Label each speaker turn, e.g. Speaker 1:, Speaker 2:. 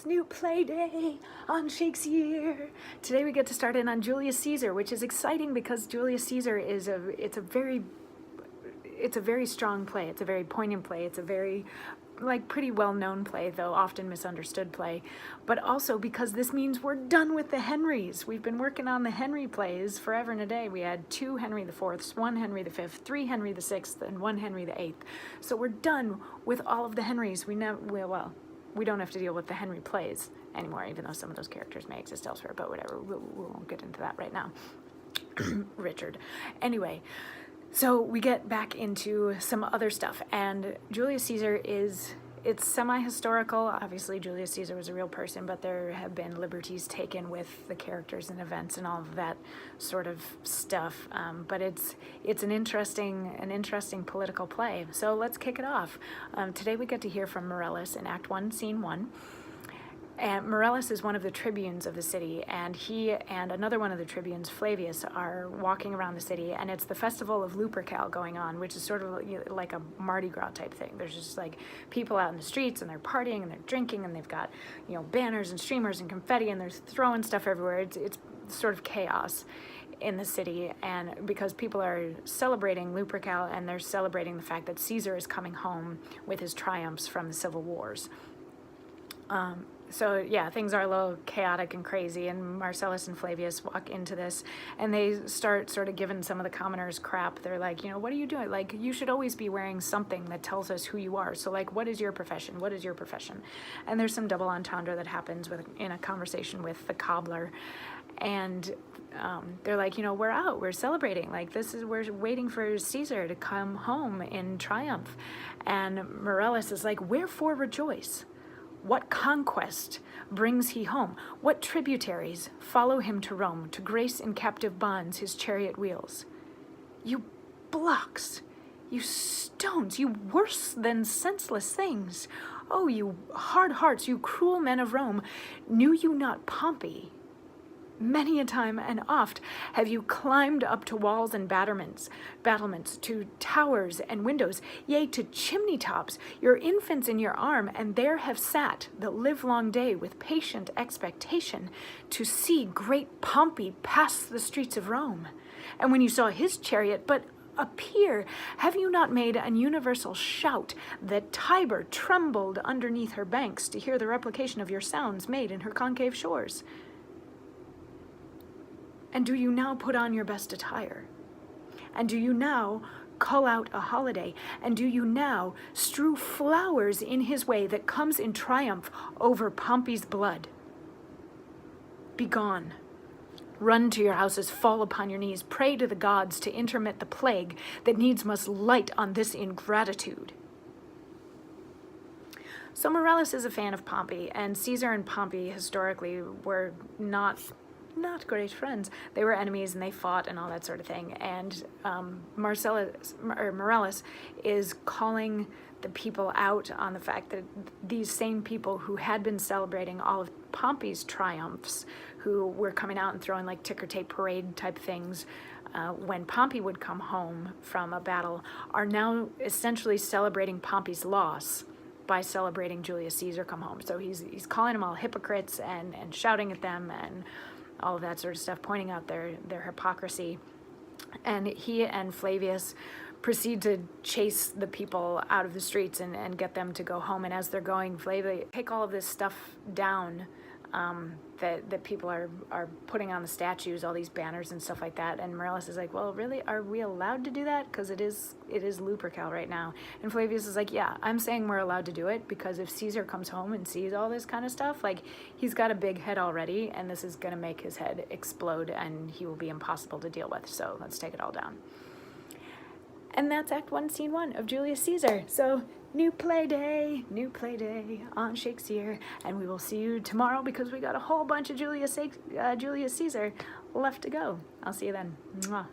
Speaker 1: It's new play day on Shakesyear. Today we get to start in on Julius Caesar, which is exciting because Julius Caesar is it's a very strong play. It's a very poignant play. It's a very pretty well-known play, though often misunderstood play, but also because this means we're done with the Henrys. We've been working on the Henry plays forever and a day. We had 2 Henry IVs, 1 Henry V, 3 Henry VI, and 1 Henry VIII. So we're done with all of the Henrys. We don't have to deal with the Henry plays anymore, even though some of those characters may exist elsewhere, but whatever, we won't get into that right now. Richard. Anyway, so we get back into some other stuff, and Julius Caesar it's semi-historical. Obviously, Julius Caesar was a real person, but there have been liberties taken with the characters and events and all of that sort of stuff. But it's an interesting political play. So let's kick it off. Today we get to hear from Murellus in Act 1, Scene 1. And Murellus is one of the tribunes of the city, and he and another one of the tribunes, Flavius, are walking around the city, and it's the festival of Lupercal going on, which is sort of like a Mardi Gras type thing. There's just like people out in the streets, and they're partying, and they're drinking, and they've got, banners and streamers and confetti, and they're throwing stuff everywhere. It's sort of chaos in the city, and because people are celebrating Lupercal, and they're celebrating the fact that Caesar is coming home with his triumphs from the civil wars. So yeah, things are a little chaotic and crazy, and Marcellus and Flavius walk into this, and they start sort of giving some of the commoners crap. They're like, what are you doing? Like, you should always be wearing something that tells us who you are. So like, what is your profession? What is your profession? And there's some double entendre that happens in a conversation with the cobbler, and they're like, we're out, we're celebrating, like we're waiting for Caesar to come home in triumph. And Murellus is like, wherefore rejoice? What conquest brings he home? What tributaries follow him to Rome to grace in captive bonds his chariot wheels? You blocks, you stones, you worse than senseless things. Oh, you hard hearts, you cruel men of Rome, knew you not Pompey? Many a time and oft have you climbed up to walls and battlements, to towers and windows, yea, to chimney tops, your infants in your arm, and there have sat the livelong day with patient expectation to see great Pompey pass the streets of Rome. And when you saw his chariot but appear, have you not made an universal shout that Tiber trembled underneath her banks to hear the replication of your sounds made in her concave shores? And do you now put on your best attire? And do you now call out a holiday? And do you now strew flowers in his way that comes in triumph over Pompey's blood? Begone. Run to your houses, fall upon your knees, pray to the gods to intermit the plague that needs must light on this ingratitude. So Murellus is a fan of Pompey, and Caesar and Pompey historically were not great friends. They were enemies, and they fought and all that sort of thing. And Murellus is calling the people out on the fact that these same people who had been celebrating all of Pompey's triumphs, who were coming out and throwing like ticker tape parade type things when Pompey would come home from a battle, are now essentially celebrating Pompey's loss by celebrating Julius Caesar come home. So he's calling them all hypocrites and shouting at them and all of that sort of stuff, pointing out their hypocrisy. And he and Flavius proceed to chase the people out of the streets and get them to go home. And as they're going, Flavius take all of this stuff down that people are putting on the statues, all these banners and stuff like that. And Murellus is like, well, really, are we allowed to do that? Because it is Lupercal right now. And Flavius is like, yeah, I'm saying we're allowed to do it because if Caesar comes home and sees all this kind of stuff, like, he's got a big head already, and this is going to make his head explode, and he will be impossible to deal with. So let's take it all down. And that's Act 1, Scene 1 of Julius Caesar. So new play day on Shakesyear, and we will see you tomorrow because we got a whole bunch of Julius Caesar left to go. I'll see you then. Mwah.